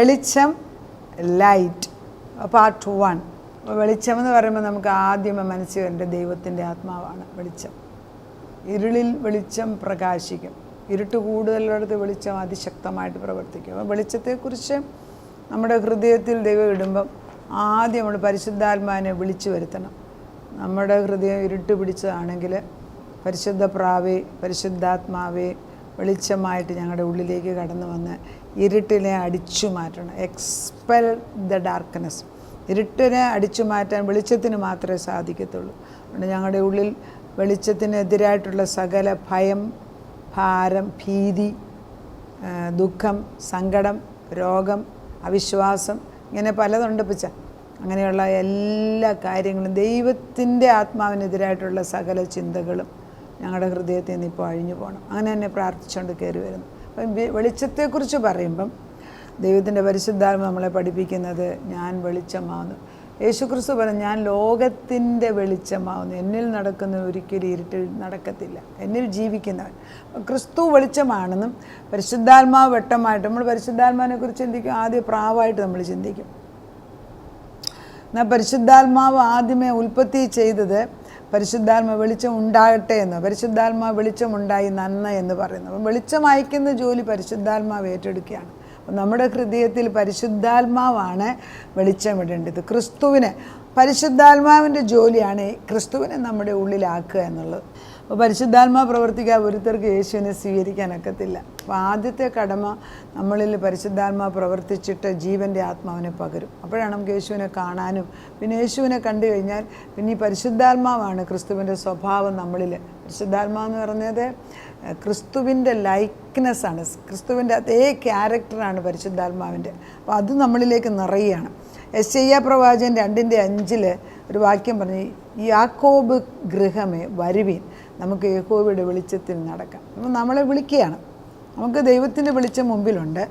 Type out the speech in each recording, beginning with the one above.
വെളിച്ചം, light, part 1. വെളിച്ചം എന്ന് പറയുമ്പോൾ നമുക്ക് ആദ്യം മനസ്സിൽ വരേണ്ട ദൈവത്തിൻ്റെ ആത്മാവാണ് വെളിച്ചം. ഇരുളിൽ വെളിച്ചം പ്രകാശിക്കും, ഇരുട്ട് കൂടുതലുള്ളിടത്ത് വെളിച്ചം അതിശക്തമായിട്ട് പ്രവർത്തിക്കും. അപ്പോൾ വെളിച്ചത്തെക്കുറിച്ച് നമ്മുടെ ഹൃദയത്തിൽ ദൈവം ഇടുമ്പം ആദ്യം നമ്മൾ പരിശുദ്ധാത്മാവിനെ വിളിച്ചു വരുത്തണം. നമ്മുടെ ഹൃദയം ഇരുട്ട് പിടിച്ചതാണെങ്കിൽ പരിശുദ്ധ പ്രാവേ, പരിശുദ്ധാത്മാവേ, വെളിച്ചമായിട്ട് ഞങ്ങളുടെ ഉള്ളിലേക്ക് കടന്നു വന്ന് ഇരുട്ടിനെ അടിച്ചു മാറ്റണം. Expel the darkness. ഇരുട്ടിനെ അടിച്ചു മാറ്റാൻ വെളിച്ചത്തിന് മാത്രമേ സാധിക്കത്തുള്ളൂ. അതുകൊണ്ട് ഞങ്ങളുടെ ഉള്ളിൽ വെളിച്ചത്തിനെതിരായിട്ടുള്ള സകല ഭയം, ഭാരം, ഭീതി, ദുഃഖം, സങ്കടം, രോഗം, അവിശ്വാസം, ഇങ്ങനെ പലതുണ്ട് പിച്ച. അങ്ങനെയുള്ള എല്ലാ കാര്യങ്ങളും ദൈവത്തിൻ്റെ ആത്മാവിനെതിരായിട്ടുള്ള സകല ചിന്തകളും ഞങ്ങളുടെ ഹൃദയത്തിൽ നിന്ന് ഇപ്പോൾ അഴിഞ്ഞു പോകണം. അങ്ങനെ തന്നെ പ്രാർത്ഥിച്ചുകൊണ്ട് കയറി വരുന്നു. അപ്പം വെളിച്ചത്തെക്കുറിച്ച് പറയുമ്പം ദൈവത്തിൻ്റെ പരിശുദ്ധാത്മ നമ്മളെ പഠിപ്പിക്കുന്നത് ഞാൻ വെളിച്ചമാവുന്നു. യേശുക്രിസ്തു പറഞ്ഞു, ഞാൻ ലോകത്തിൻ്റെ വെളിച്ചമാവുന്നു, എന്നിൽ നടക്കുന്ന ഒരിക്കലും ഇരുട്ടിൽ നടക്കത്തില്ല, എന്നിൽ ജീവിക്കുന്നവൻ. ക്രിസ്തു വെളിച്ചമാണെന്നും പരിശുദ്ധാത്മാവ് വെട്ടമായിട്ട് നമ്മൾ പരിശുദ്ധാത്മാവിനെ കുറിച്ച് ചിന്തിക്കും. ആദ്യം പ്രാവായിട്ട് നമ്മൾ ചിന്തിക്കും. എന്നാൽ പരിശുദ്ധാത്മാവ് ആദ്യമേ ഉൽപ്പത്തി ചെയ്തത് പരിശുദ്ധാത്മ വെളിച്ചം ഉണ്ടാകട്ടെ എന്ന്, പരിശുദ്ധാത്മാവ് വെളിച്ചമുണ്ടായി നന്മ എന്ന് പറയുന്നു. അപ്പം വെളിച്ചം അയക്കുന്ന ജോലി പരിശുദ്ധാത്മാവ് ഏറ്റെടുക്കുകയാണ്. അപ്പം നമ്മുടെ ഹൃദയത്തിൽ പരിശുദ്ധാത്മാവാണ് വെളിച്ചമിടേണ്ടത്. പരിശുദ്ധാത്മാവിൻ്റെ ജോലിയാണ് ക്രിസ്തുവിനെ നമ്മുടെ ഉള്ളിലാക്കുക എന്നുള്ളത്. അപ്പോൾ പരിശുദ്ധാത്മാവ് പ്രവർത്തിക്കാതെ ഒരുത്തർക്ക് യേശുവിനെ സ്വീകരിക്കാനൊക്കത്തില്ല. അപ്പോൾ ആദ്യത്തെ കടമ നമ്മളിൽ പരിശുദ്ധാത്മാവ് പ്രവർത്തിച്ചിട്ട് ജീവൻ്റെ ആത്മാവിനെ പകരും. അപ്പോഴാണ് നമുക്ക് യേശുവിനെ കാണാനും, പിന്നെ യേശുവിനെ കണ്ടു കഴിഞ്ഞാൽ പിന്നെ ഈ പരിശുദ്ധാത്മാവാണ് ക്രിസ്തുവിൻ്റെ സ്വഭാവം നമ്മളിൽ. പരിശുദ്ധാത്മാവെന്ന് പറഞ്ഞത് ക്രിസ്തുവിൻ്റെ ലൈക്ക്നെസ്സാണ്, ക്രിസ്തുവിൻ്റെ അതേ ക്യാരക്ടറാണ് പരിശുദ്ധാത്മാവിൻ്റെ. അപ്പോൾ അത് നമ്മളിലേക്ക് നിറയുകയാണ്. യെശയ്യാ പ്രവാചകൻ 2:5 ഒരു വാക്യം പറഞ്ഞ്, യാക്കോബ് ഗൃഹമേ വരുവീൻ, നമുക്ക് യഹോവയുടെ വെളിച്ചത്തിൽ നടക്കാം. അപ്പം നമ്മളെ വിളിക്കുകയാണ്. നമുക്ക് ദൈവത്തിൻ്റെ വെളിച്ചം മുമ്പിലുണ്ട്.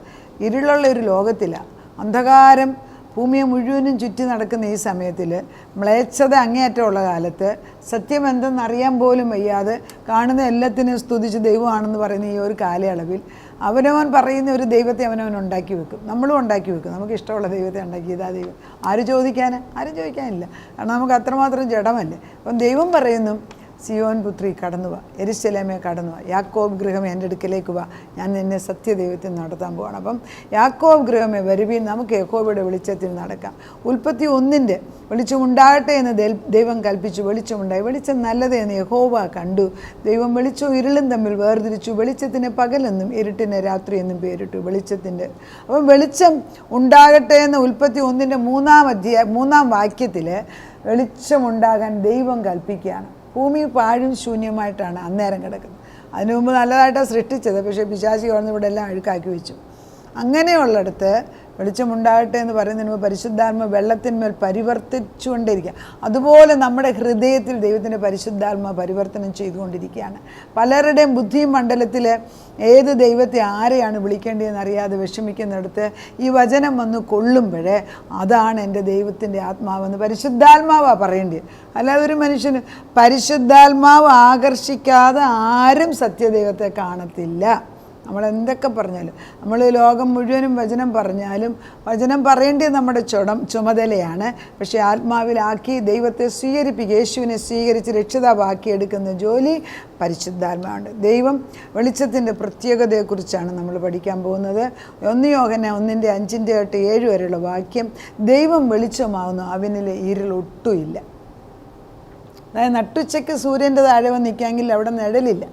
ഇരുളുള്ള ഒരു ലോകത്തിലാണ്, അന്ധകാരം ഭൂമിയെ മുഴുവനും ചുറ്റി നടക്കുന്ന ഈ സമയത്തിൽ, മ്ലേച്ഛത അങ്ങേയറ്റമുള്ള കാലത്ത്, സത്യം എന്തെന്നറിയാൻ പോലും വയ്യാതെ കാണുന്ന എല്ലാത്തിനും സ്തുതിച്ച് ദൈവമാണെന്ന് പറയുന്ന ഈ ഒരു കാലയളവിൽ അവനവൻ പറയുന്ന ഒരു ദൈവത്തെ അവനവൻ ഉണ്ടാക്കി വെക്കും. നമ്മളും ഉണ്ടാക്കി വെക്കും. നമുക്ക് ഇഷ്ടമുള്ള ദൈവത്തെ ഉണ്ടാക്കി, ഇതാ ദൈവം. ആരും ചോദിക്കാനില്ല. കാരണം നമുക്ക് അത്രമാത്രം ജഡമല്ലേ. അപ്പം ദൈവം പറയുന്നു, സിയോൻ പുത്രി കടന്നു വാ, യെരൂശലേമേ കടന്നു വാ, യാക്കോബ് ഗൃഹമേ എൻ്റെ അടുക്കലേക്ക് വാ, ഞാൻ നിന്നെ സത്യദൈവത്തിൽ നടത്താൻ പോവാണ്. അപ്പം യാക്കോബ് ഗൃഹമേ വരുവീൻ, നമുക്ക് യഹോവയുടെ വെളിച്ചത്തിൽ നടക്കാം. ഉൽപ്പത്തി 1 വെളിച്ചമുണ്ടാകട്ടെ എന്ന് ദൈവം കൽപ്പിച്ചു, വെളിച്ചമുണ്ടായി. വെളിച്ചം നല്ലത് എന്ന് യഹോവ കണ്ടു. ദൈവം വെളിച്ചവും ഇരുളും തമ്മിൽ വേർതിരിച്ചു. വെളിച്ചത്തിന് പകലെന്നും ഇരുട്ടിന് രാത്രി എന്നും പേരിട്ടു. വെളിച്ചത്തിൻ്റെ അപ്പം വെളിച്ചം ഉണ്ടാകട്ടെ എന്ന് ഉൽപ്പത്തി 1 3 വാക്യത്തിൽ വെളിച്ചമുണ്ടാകാൻ ദൈവം കൽപ്പിക്കുകയാണ്. ഭൂമി പാഴും ശൂന്യമായിട്ടാണ് അന്നേരം കിടക്കുന്നത്. അതിനു മുമ്പ് നല്ലതായിട്ടാണ് സൃഷ്ടിച്ചത്. പക്ഷേ പിശാചി വന്ന് ഇവിടെ എല്ലാം അഴുക്കാക്കി വെച്ചു. അങ്ങനെയുള്ളിടത്ത് വെളിച്ചമുണ്ടാകട്ടെ എന്ന് പറയുന്നതിന് മുമ്പ് പരിശുദ്ധാത്മ വെള്ളത്തിന്മേൽ പരിവർത്തിച്ചുകൊണ്ടിരിക്കുക. അതുപോലെ നമ്മുടെ ഹൃദയത്തിൽ ദൈവത്തിൻ്റെ പരിശുദ്ധാത്മ പരിവർത്തനം ചെയ്തുകൊണ്ടിരിക്കുകയാണ്. പലരുടെയും ബുദ്ധി മണ്ഡലത്തിൽ ഏത് ദൈവത്തെ ആരെയാണ് വിളിക്കേണ്ടതെന്ന് അറിയാതെ വിഷമിക്കുന്നിടത്ത് ഈ വചനം വന്ന് കൊള്ളുമ്പോഴേ അതാണ് എൻ്റെ ദൈവത്തിൻ്റെ ആത്മാവെന്ന് പരിശുദ്ധാത്മാവാണ് പറയേണ്ടത്. അല്ലാതെ ഒരു മനുഷ്യന് പരിശുദ്ധാത്മാവ് ആകർഷിക്കാതെ ആരും സത്യദൈവത്തെ കാണത്തില്ല. നമ്മളെന്തൊക്കെ പറഞ്ഞാലും, നമ്മൾ ലോകം മുഴുവനും വചനം പറഞ്ഞാലും വചനം പറയേണ്ടത് നമ്മുടെ ചുമതലയാണ്. പക്ഷേ ആത്മാവിലാക്കി ദൈവത്തെ സ്വീകരിപ്പിക്കുക, യേശുവിനെ സ്വീകരിച്ച് രക്ഷിതാവാക്കിയെടുക്കുന്ന ജോലി പരിശുദ്ധാത്മാവുണ്ട്. ദൈവം വെളിച്ചത്തിൻ്റെ പ്രത്യേകതയെക്കുറിച്ചാണ് നമ്മൾ പഠിക്കാൻ പോകുന്നത്. 1 യോഹന്നാൻ 1:5-8 വരെയുള്ള വാക്യം, ദൈവം വെളിച്ചമാവുന്നു, അവനിൽ ഇരുൾ ഒട്ടുമില്ല. അതായത് നട്ടുച്ചയ്ക്ക് സൂര്യൻ്റെ താഴെ വന്ന് നിൽക്കാമെങ്കിൽ അവിടെ നിഴലില്ല.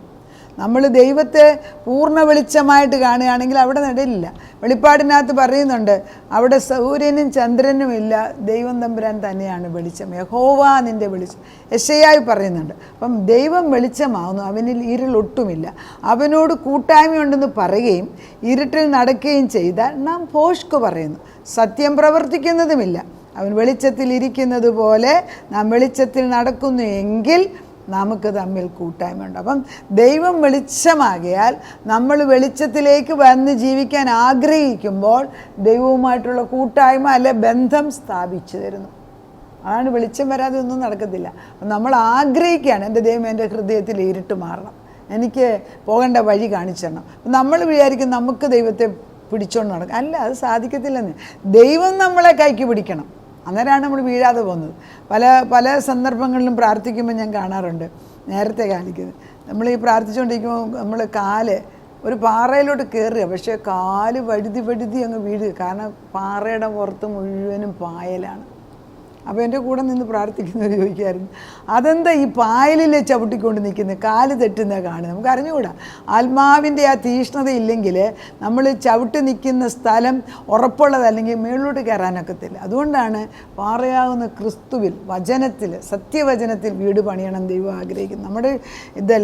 നമ്മൾ ദൈവത്തെ പൂർണ്ണ വെളിച്ചമായിട്ട് കാണുകയാണെങ്കിൽ അവിടെ നിഴലില്ല. വെളിപ്പാടിനകത്ത് പറയുന്നുണ്ട്, അവിടെ സൂര്യനും ചന്ദ്രനും ഇല്ല, ദൈവം തമ്പുരാൻ തന്നെയാണ് വെളിച്ചം, യഹോവ നിൻ്റെ വെളിച്ചം. യെശയ്യായി പറയുന്നുണ്ട്. അപ്പം ദൈവം വെളിച്ചമാവുന്നു, അവനിൽ ഇരുളൊട്ടുമില്ല. അവനോട് കൂട്ടായ്മയുണ്ടെന്ന് പറയുകയും ഇരുട്ടിൽ നടക്കുകയും ചെയ്താൽ നാം ഭോഷ്ക് പറയുന്നു, സത്യം പ്രവർത്തിക്കുന്നതുമില്ല. അവൻ വെളിച്ചത്തിൽ ഇരിക്കുന്നത് പോലെ നാം വെളിച്ചത്തിൽ നടക്കുന്നു എങ്കിൽ നമുക്ക് തമ്മിൽ കൂട്ടായ്മയുണ്ട്. അപ്പം ദൈവം വെളിച്ചമാകിയാൽ നമ്മൾ വെളിച്ചത്തിലേക്ക് വന്ന് ജീവിക്കാൻ ആഗ്രഹിക്കുമ്പോൾ ദൈവവുമായിട്ടുള്ള കൂട്ടായ്മ അല്ലെ ബന്ധം സ്ഥാപിച്ചു തരുന്നു. അതാണ് വെളിച്ചം വരാതെ ഒന്നും നടക്കത്തില്ല. നമ്മൾ ആഗ്രഹിക്കുകയാണ്, എൻ്റെ ദൈവം എൻ്റെ ഹൃദയത്തിൽ ഇരുട്ട് മാറണം, എനിക്ക് പോകേണ്ട വഴി കാണിച്ചു തരണം. നമ്മൾ വിചാരിക്കും നമുക്ക് ദൈവത്തെ പിടിച്ചോണ്ട് നടക്കും. അല്ല, അത് സാധിക്കത്തില്ലെന്ന്. ദൈവം നമ്മളെ കൈക്ക് പിടിക്കണം, അന്നേരമാണ് നമ്മൾ വീഴാതെ പോകുന്നത്. പല സന്ദർഭങ്ങളിലും പ്രാർത്ഥിക്കുമ്പോൾ ഞാൻ കാണാറുണ്ട്, നേരത്തെ കാണിക്കുന്നത്, നമ്മൾ ഈ പ്രാർത്ഥിച്ചുകൊണ്ടിരിക്കുമ്പോൾ നമ്മൾ ഒരു പാറയിലോട്ട് കയറുക, പക്ഷേ കാല് വഴുതി അങ്ങ് വീഴുക. കാരണം പാറയുടെ പുറത്ത് മുഴുവനും പായലാണ്. അപ്പോൾ എൻ്റെ കൂടെ നിന്ന് പ്രാർത്ഥിക്കുന്നവർ ചോദിക്കായിരുന്നു, അതെന്താ ഈ പായലിൽ ചവിട്ടിക്കൊണ്ട് നിൽക്കുന്നത്, കാല് തെറ്റുന്ന കാണുന്നത്? നമുക്ക് അറിഞ്ഞുകൂടാ. ആത്മാവിൻ്റെ ആ തീഷ്ണത ഇല്ലെങ്കിൽ നമ്മൾ ചവിട്ടി നിൽക്കുന്ന സ്ഥലം ഉറപ്പുള്ളതല്ലെങ്കിൽ മുകളിലോട്ട് കയറാനൊക്കത്തില്ല. അതുകൊണ്ടാണ് പാറയാകുന്ന ക്രിസ്തുവിൽ, വചനത്തിൽ, സത്യവചനത്തിൽ വീട് പണിയണം ദൈവം ആഗ്രഹിക്കുന്നത്. നമ്മുടെ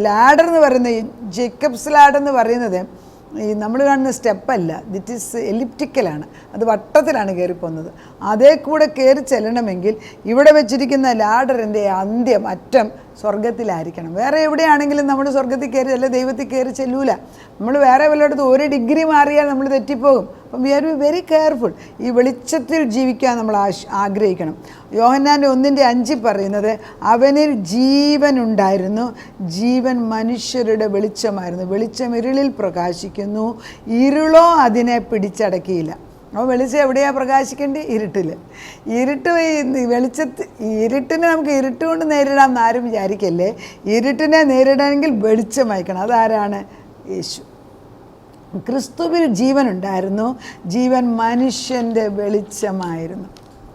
ലാഡർ എന്ന് പറയുന്നത്, ജേക്കബ്സ് ലാഡർ എന്ന് പറയുന്നത് ഈ നമ്മൾ കാണുന്ന സ്റ്റെപ്പല്ല, ദിറ്റ് ഈസ് എലിപ്റ്റിക്കലാണ്. അത് വട്ടത്തിലാണ് കയറിപ്പോകുന്നത്. അതേ കൂടെ കയറി ചെല്ലണമെങ്കിൽ ഇവിടെ വെച്ചിരിക്കുന്ന ലാഡറിൻ്റെ അറ്റം സ്വർഗത്തിലായിരിക്കണം. വേറെ എവിടെയാണെങ്കിലും നമ്മൾ സ്വർഗത്തിൽ കയറി അല്ലെ ദൈവത്തിൽ കയറി ചെല്ലൂല. നമ്മൾ വേറെ വല്ലയിടത്തും 1 ഡിഗ്രി മാറിയാൽ നമ്മൾ തെറ്റിപ്പോകും. അപ്പം we are be very careful. ഈ വെളിച്ചത്തിൽ ജീവിക്കാൻ നമ്മൾ യോഹന്നാൻ്റെ 1:5 പറയുന്നത്, അവനിൽ ജീവൻ ഉണ്ടായിരുന്നു, ജീവൻ മനുഷ്യരുടെ വെളിച്ചമായിരുന്നു, വെളിച്ചം ഇരുളിൽ പ്രകാശിക്കുന്നു, ഇരുളോ അതിനെ പിടിച്ചടക്കിയില്ല. അപ്പോൾ വെളിച്ചം എവിടെയാണ് പ്രകാശിക്കേണ്ടത്? ഇരുട്ടിൽ. ഇരുട്ടിനെ നമുക്ക് ഇരുട്ട് കൊണ്ട് നേരിടാമെന്ന് ആരും വിചാരിക്കല്ലേ. ഇരുട്ടിനെ നേരിടണമെങ്കിൽ വെളിച്ചം അയക്കണം. അതാരാണ്? യേശു. ക്രിസ്തുവിൽ ജീവൻ ഉണ്ടായിരുന്നു, ജീവൻ മനുഷ്യൻ്റെ വെളിച്ചമായിരുന്നു.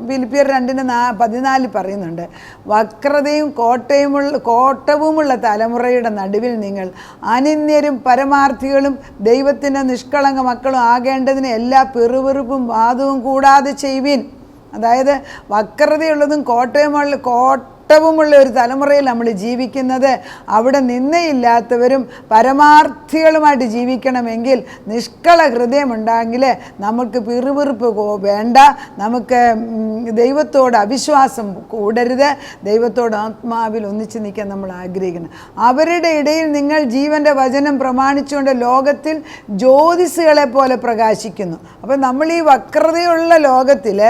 ഫിലിപ്പിയർ 2:14 പറയുന്നുണ്ട്, വക്രതയും കോട്ടവുമുള്ള തലമുറയുടെ നടുവിൽ നിങ്ങൾ അനിന്യരും പരമാർത്ഥികളും ദൈവത്തിൻ്റെ നിഷ്കളങ്ക മക്കളും ആകേണ്ടതിന് എല്ലാ പിറുപിറുപ്പും വാദവും കൂടാതെ ചെയ്യുവിൻ. അതായത് വക്രതയുള്ളതും കോട്ടവുമുള്ള ഒരു തലമുറയിൽ നമ്മൾ ജീവിക്കുന്നത്, അവിടെ നിന്നയില്ലാത്തവരും പരമാർത്ഥികളുമായിട്ട് ജീവിക്കണമെങ്കിൽ നിഷ്കള ഹൃദയമുണ്ടെങ്കിൽ നമുക്ക് പിറുപിറുപ്പ് വേണ്ട, നമുക്ക് ദൈവത്തോട് അവിശ്വാസം കൂടരുത്, ദൈവത്തോട് ആത്മാവിൽ ഒന്നിച്ച് നിൽക്കാൻ നമ്മൾ ആഗ്രഹിക്കണം. അവരുടെ ഇടയിൽ നിങ്ങൾ ജീവൻ്റെ വചനം പ്രമാണിച്ചുകൊണ്ട് ലോകത്തിൽ ജ്യോതിസുകളെ പോലെ പ്രകാശിക്കുന്നു. അപ്പം നമ്മൾ ഈ വക്രതയുള്ള ലോകത്തിൽ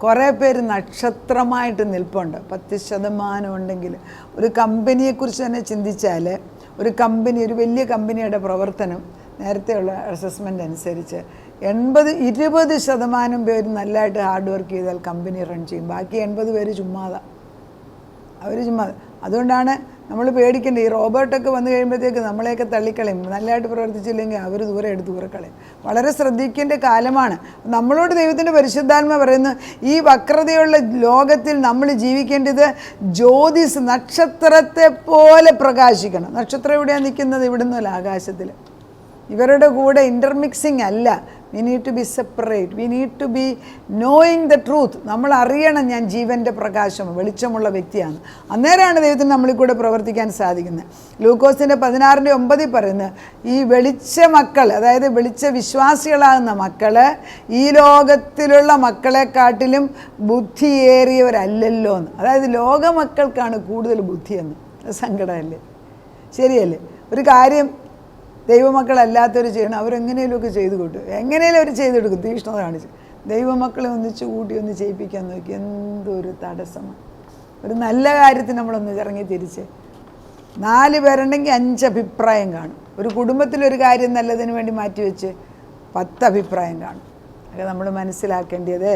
കുറേ പേര് നക്ഷത്രമായിട്ട് നിൽപ്പുണ്ട്. 10% ഉണ്ടെങ്കിൽ ഒരു കമ്പനിയെക്കുറിച്ച് തന്നെ ചിന്തിച്ചാൽ, ഒരു വലിയ കമ്പനിയുടെ പ്രവർത്തനം നേരത്തെയുള്ള അസസ്മെൻ്റ് അനുസരിച്ച് 20% പേര് നല്ലതായിട്ട് ഹാർഡ് വർക്ക് ചെയ്താൽ കമ്പനി റൺ ചെയ്യും. ബാക്കി 80 പേര് അവർ ചുമ്മാ. അതുകൊണ്ടാണ് നമ്മൾ പേടിക്കേണ്ടത്. ഈ റോബോട്ടൊക്കെ വന്നു കഴിയുമ്പോഴത്തേക്ക് നമ്മളെയൊക്കെ തള്ളിക്കളയും. നല്ലതായിട്ട് പ്രവർത്തിച്ചില്ലെങ്കിൽ അവർ ദൂരെ കളയും. വളരെ ശ്രദ്ധിക്കേണ്ട കാലമാണ്. നമ്മളോട് ദൈവത്തിൻ്റെ പരിശുദ്ധാത്മ പറയുന്നു, ഈ വക്രതയുള്ള ലോകത്തിൽ നമ്മൾ ജീവിക്കേണ്ടത് ജ്യോതിസ്, നക്ഷത്രത്തെ പോലെ പ്രകാശിക്കണം. നക്ഷത്രം എവിടെയാണ് നിൽക്കുന്നത്? ഇവിടുന്നല്ല, ആകാശത്തിൽ. ഇവരുടെ കൂടെ ഇൻ്റർമിക്സിങ് അല്ല. We need to be separate. We need to be knowing the truth. നമ്മൾ അറിയണം ഞാൻ ജീവൻ്റെ പ്രകാശം, വെളിച്ചമുള്ള വ്യക്തിയാണ്. അന്നേരമാണ് ദൈവത്തിന് നമ്മളിൽ കൂടെ പ്രവർത്തിക്കാൻ സാധിക്കുന്നത്. ലൂക്കോസിൻ്റെ 16:9 പറയുന്നത്, ഈ വെളിച്ച മക്കൾ, അതായത് വെളിച്ച വിശ്വാസികളാകുന്ന മക്കൾ ഈ ലോകത്തിലുള്ള മക്കളെക്കാട്ടിലും ബുദ്ധിയേറിയവരല്ലല്ലോ എന്ന്. അതായത് ലോക മക്കൾക്കാണ് കൂടുതൽ ബുദ്ധിയെന്ന്. സങ്കടമല്ലേ? ശരിയല്ലേ? ഒരു കാര്യം ദൈവമക്കളല്ലാത്തവർ ചെയ്യണം, അവരെങ്ങനെയൊക്കെ ചെയ്തു കൂട്ടും, എങ്ങനെയും അവർ ചെയ്തെടുക്കും, തീഷ്ണത കാണിച്ച്. ദൈവമക്കളെ ഒന്നിച്ച് കൂട്ടി ഒന്ന് ചെയ്യിപ്പിക്കാൻ നോക്കി, എന്തൊരു തടസ്സമാണ്. ഒരു നല്ല കാര്യത്തിന് നമ്മളൊന്ന് ഇറങ്ങി തിരിച്ച് 4 പേരുണ്ടെങ്കിൽ 5 അഭിപ്രായം കാണും. ഒരു കുടുംബത്തിലൊരു കാര്യം നല്ലതിന് വേണ്ടി മാറ്റിവെച്ച് 10 അഭിപ്രായം കാണും. അത് നമ്മൾ മനസ്സിലാക്കേണ്ടത്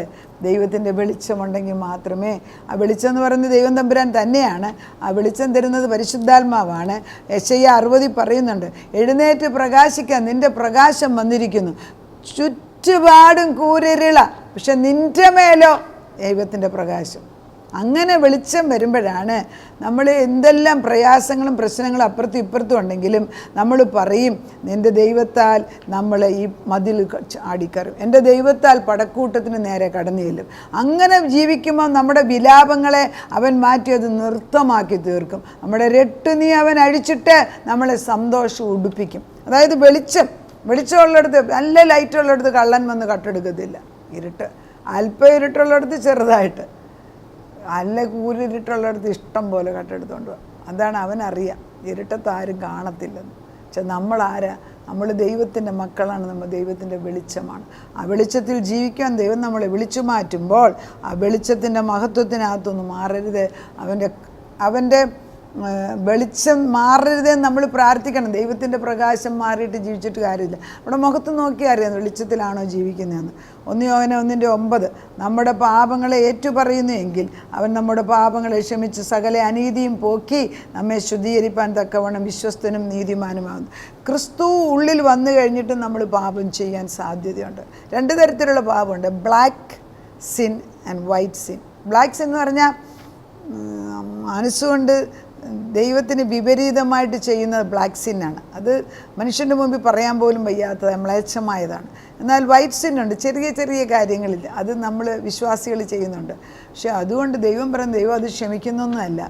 ദൈവത്തിൻ്റെ വെളിച്ചമുണ്ടെങ്കിൽ മാത്രമേ, ആ വെളിച്ചം എന്ന് പറയുന്നത് ദൈവം തമ്പുരാൻ തന്നെയാണ്. ആ വെളിച്ചം തരുന്നത് പരിശുദ്ധാത്മാവാണ്. യെശയ്യാ 60 പറയുന്നുണ്ട്, എഴുന്നേറ്റ് പ്രകാശിക്കാൻ, നിൻ്റെ പ്രകാശം വന്നിരിക്കുന്നു, ചുറ്റുപാടും കൂരിരുള, പക്ഷെ നിൻ്റെ മേലോ ദൈവത്തിൻ്റെ പ്രകാശം. അങ്ങനെ വെളിച്ചം വരുമ്പോഴാണ് നമ്മൾ എന്തെല്ലാം പ്രയാസങ്ങളും പ്രശ്നങ്ങളും അപ്പുറത്തും ഇപ്പുറത്തും ഉണ്ടെങ്കിലും നമ്മൾ പറയും, നിൻ്റെ ദൈവത്താൽ നമ്മൾ ഈ മതിൽ ചാടിക്കറും, എൻ്റെ ദൈവത്താൽ പടക്കൂട്ടത്തിന് നേരെ കടന്നു ചെല്ലും. അങ്ങനെ ജീവിക്കുമ്പോൾ നമ്മുടെ വിലാപങ്ങളെ അവൻ മാറ്റി അത് നൃത്തമാക്കി തീർക്കും. നമ്മുടെ രട്ടുനീ അവൻ അഴിച്ചിട്ട് നമ്മളെ സന്തോഷം ഉടുപ്പിക്കും. അതായത് വെളിച്ചമുള്ളിടത്ത്, നല്ല ലൈറ്റുള്ളിടത്ത് കള്ളൻ വന്ന് കട്ടെടുക്കത്തില്ല. അല്പം ഇരുട്ടുള്ളിടത്ത് ചെറുതായിട്ട്, നല്ല കൂരിരുട്ടുള്ളിടത്ത് ഇഷ്ടം പോലെ കട്ടെടുത്തുകൊണ്ട് പോകും. അതാണ് അവനറിയാം, ഇരുട്ടത്ത് ആരും കാണത്തില്ലെന്ന്. പക്ഷെ നമ്മളാരാ? നമ്മൾ ദൈവത്തിൻ്റെ മക്കളാണ്, നമ്മൾ ദൈവത്തിൻ്റെ വെളിച്ചമാണ്. ആ വെളിച്ചത്തിൽ ജീവിക്കാൻ ദൈവം നമ്മളെ വിളിച്ചു മാറ്റുമ്പോൾ ആ വെളിച്ചത്തിൻ്റെ മഹത്വത്തിനകത്തൊന്നും മാറരുത്. അവൻ്റെ വെളിച്ചം മാറരുതെന്ന് നമ്മൾ പ്രാർത്ഥിക്കണം. ദൈവത്തിൻ്റെ പ്രകാശം മാറിയിട്ട് ജീവിച്ചിട്ട് കാര്യമില്ല. നമ്മുടെ മുഖത്ത് നോക്കിയാൽ അറിയാം വെളിച്ചത്തിലാണോ ജീവിക്കുന്നതെന്ന്. 1 യോഹന്നാൻ 1:9 നമ്മുടെ പാപങ്ങളെ ഏറ്റുപറയുന്നു എങ്കിൽ അവൻ നമ്മുടെ പാപങ്ങളെ ക്ഷമിച്ച് സകല അനീതിയും പോക്കി നമ്മെ ശുദ്ധീകരിപ്പാൻ തക്കവണ്ണം വിശ്വസ്തനും നീതിമാനുമാകുന്നു. ക്രിസ്തു ഉള്ളിൽ വന്നു കഴിഞ്ഞിട്ട് നമ്മൾ പാപം ചെയ്യാൻ സാധ്യതയുണ്ട്. 2 തരത്തിലുള്ള പാപമുണ്ട്, black sin and white sin. Black sin എന്ന് പറഞ്ഞാൽ മനസ്സുകൊണ്ട് ദൈവത്തിന് വിപരീതമായിട്ട് ചെയ്യുന്നത് ബ്ലാക്ക് സിന്നാണ്. അത് മനുഷ്യൻ്റെ മുമ്പിൽ പറയാൻ പോലും വയ്യാത്തത്, മ്ലേച്ഛമായതാണ്. എന്നാൽ വൈറ്റ് സിന്നുണ്ട്, ചെറിയ ചെറിയ കാര്യങ്ങളിൽ അത് നമ്മൾ വിശ്വാസികൾ ചെയ്യുന്നുണ്ട്. പക്ഷെ അതുകൊണ്ട് ദൈവം പറയുന്നത് ദൈവം അത് ക്ഷമിക്കുന്നൊന്നുമല്ല.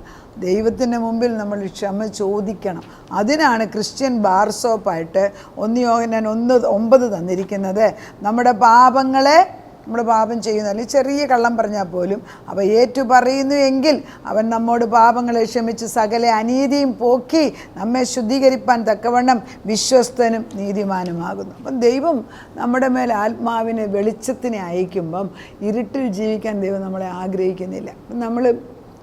ദൈവത്തിൻ്റെ മുമ്പിൽ നമ്മൾ ക്ഷമ ചോദിക്കണം. അതിനാണ് ക്രിസ്ത്യൻ ബാർ സോപ്പായിട്ട് 1 യോഹന്നാൻ 1:9 തന്നിരിക്കുന്നത്. നമ്മുടെ പാപങ്ങളെ നമ്മൾ പാപം ചെയ്യുന്നു, അല്ലെങ്കിൽ ചെറിയ കള്ളം പറഞ്ഞാൽ പോലും അവ ഏറ്റു പറയുന്നു എങ്കിൽ അവൻ നമ്മോട് പാപങ്ങളെ ക്ഷമിച്ച് സകല അനീതിയും പോക്കി നമ്മെ ശുദ്ധീകരിപ്പാൻ തക്കവണ്ണം വിശ്വസ്തനും നീതിമാനുമാകുന്നു. അപ്പം ദൈവം നമ്മുടെ മേൽ ആത്മാവിനെ വെളിച്ചത്തിനെ അയക്കുമ്പം ഇരുട്ടിൽ ജീവിക്കാൻ ദൈവം നമ്മളെ ആഗ്രഹിക്കുന്നില്ല.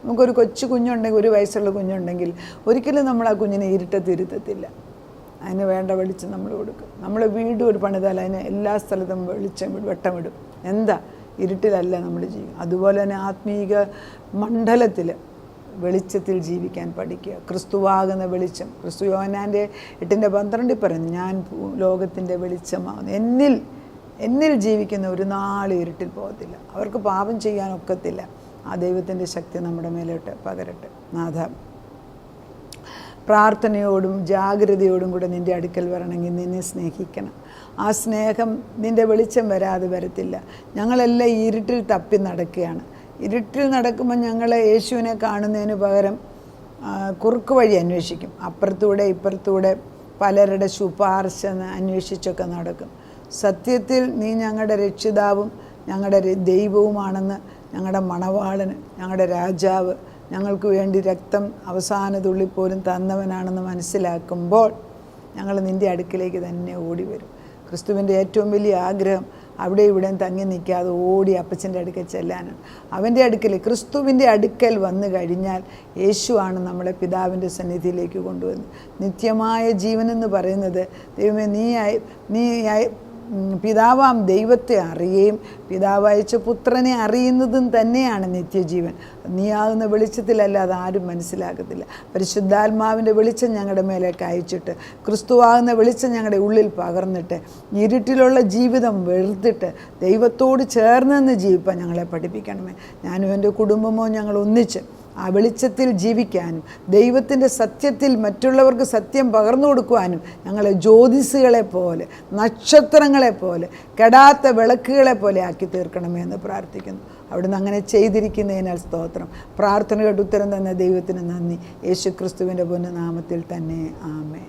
നമുക്കൊരു കൊച്ചു കുഞ്ഞുണ്ടെങ്കിൽ, 1 വയസ്സുള്ള കുഞ്ഞുണ്ടെങ്കിൽ ഒരിക്കലും നമ്മൾ ആ കുഞ്ഞിനെ ഇരുട്ടത്ത് ഇരുത്തത്തില്ല. അതിന് വേണ്ട വെളിച്ചം നമ്മൾ കൊടുക്കും. നമ്മൾ വീട് ഒരു പണിതാൽ അതിന് എല്ലാ സ്ഥലത്തും വെട്ടമിടും. എന്താ, ഇരുട്ടിലല്ല നമ്മൾ ജീവിക്കും. അതുപോലെ തന്നെ ആത്മീക മണ്ഡലത്തിൽ വെളിച്ചത്തിൽ ജീവിക്കാൻ പഠിക്കുക. ക്രിസ്തുവാകുന്ന വെളിച്ചം, ക്രിസ്തു യോഹന്നാൻ്റെ 8:12 പറയുന്നു, ഞാൻ ലോകത്തിൻ്റെ വെളിച്ചമാകുന്നു. എന്നിൽ ജീവിക്കുന്ന ഒരു നാൾ ഇരുട്ടിൽ പോകത്തില്ല. അവർക്ക് പാപം ചെയ്യാനൊക്കത്തില്ല. ആ ദൈവത്തിൻ്റെ ശക്തി നമ്മുടെ മേലോട്ട് പകരട്ടെ. നാഥ, പ്രാർത്ഥനയോടും ജാഗ്രതയോടും കൂടെ നിൻ്റെ അടുക്കൽ വരണമെങ്കിൽ നിന്നെ സ്നേഹിക്കണം. ആ സ്നേഹം നിൻ്റെ വെളിച്ചം വരാതെ വരത്തില്ല. ഞങ്ങളെല്ലാം ഇരുട്ടിൽ തപ്പി നടക്കുകയാണ്. ഇരുട്ടിൽ നടക്കുമ്പോൾ ഞങ്ങൾ യേശുവിനെ കാണുന്നതിന് പകരം കുറുക്ക് വഴി അന്വേഷിക്കും. അപ്പുറത്തൂടെ ഇപ്പുറത്തൂടെ പലരുടെ ശുപാർശ അന്വേഷിച്ചൊക്കെ നടക്കും. സത്യത്തിൽ നീ ഞങ്ങളുടെ രക്ഷിതാവും ഞങ്ങളുടെ ദൈവവുമാണെന്ന് ഞങ്ങളുടെ മണവാളന്, ഞങ്ങളുടെ രാജാവ്, ഞങ്ങൾക്ക് വേണ്ടി രക്തം അവസാന തുള്ളിപ്പോലും തന്നവനാണെന്ന് മനസ്സിലാക്കുമ്പോൾ ഞങ്ങൾ നിൻ്റെ അടുക്കിലേക്ക് തന്നെ ഓടി വരും. ക്രിസ്തുവിൻ്റെ ഏറ്റവും വലിയ ആഗ്രഹം അവിടെ ഇവിടെയും തങ്ങി നിൽക്കാതെ ഓടി അപ്പച്ചൻ്റെ അടുക്കൽ ചെല്ലാനാണ്. അവൻ്റെ അടുക്കൽ, ക്രിസ്തുവിൻ്റെ അടുക്കൽ വന്നു കഴിഞ്ഞാൽ യേശുവാണ് നമ്മളെ പിതാവിൻ്റെ സന്നിധിയിലേക്ക് കൊണ്ടുവന്നത്. നിത്യമായ ജീവനെന്ന് പറയുന്നത് ദൈവമേ നീ പിതാവാം ദൈവത്തെ അറിയുകയും പിതാവ് അയച്ച പുത്രനെ അറിയുന്നതും തന്നെയാണ് നിത്യജീവൻ. നീയാകുന്ന വെളിച്ചത്തിലല്ലാതെ ആരും മനസ്സിലാക്കത്തില്ല. പരിശുദ്ധാത്മാവിൻ്റെ വെളിച്ചം ഞങ്ങളുടെ മേലേക്ക് അയച്ചിട്ട്, ക്രിസ്തുവാകുന്ന വെളിച്ചം ഞങ്ങളുടെ ഉള്ളിൽ പകർന്നിട്ട്, ഇരുട്ടിലുള്ള ജീവിതം വെറുത്തിട്ട് ദൈവത്തോട് ചേർന്ന് ജീവിപ്പാൻ ഞങ്ങളെ പഠിപ്പിക്കണമേ. ഞാനും എൻ്റെ കുടുംബമോ ഞങ്ങൾ ഒന്നിച്ച് ആ വെളിച്ചത്തിൽ ജീവിക്കാനും ദൈവത്തിൻ്റെ സത്യത്തിൽ മറ്റുള്ളവർക്ക് സത്യം പകർന്നു കൊടുക്കുവാനും ഞങ്ങളെ ജ്യോതിസുകളെ പോലെ, നക്ഷത്രങ്ങളെ പോലെ, കെടാത്ത വിളക്കുകളെ പോലെ ആക്കി തീർക്കണമേ എന്ന് പ്രാർത്ഥിക്കുന്നു. അവിടുന്ന് അങ്ങനെ ചെയ്തിരിക്കുന്നതിനാൽ സ്തോത്രം. പ്രാർത്ഥന കേട്ട് ഉത്തരം തന്ന ദൈവത്തിന് നന്ദി. യേശു ക്രിസ്തുവിൻ്റെ പൊന്നു നാമത്തിൽ തന്നെ ആമേൻ.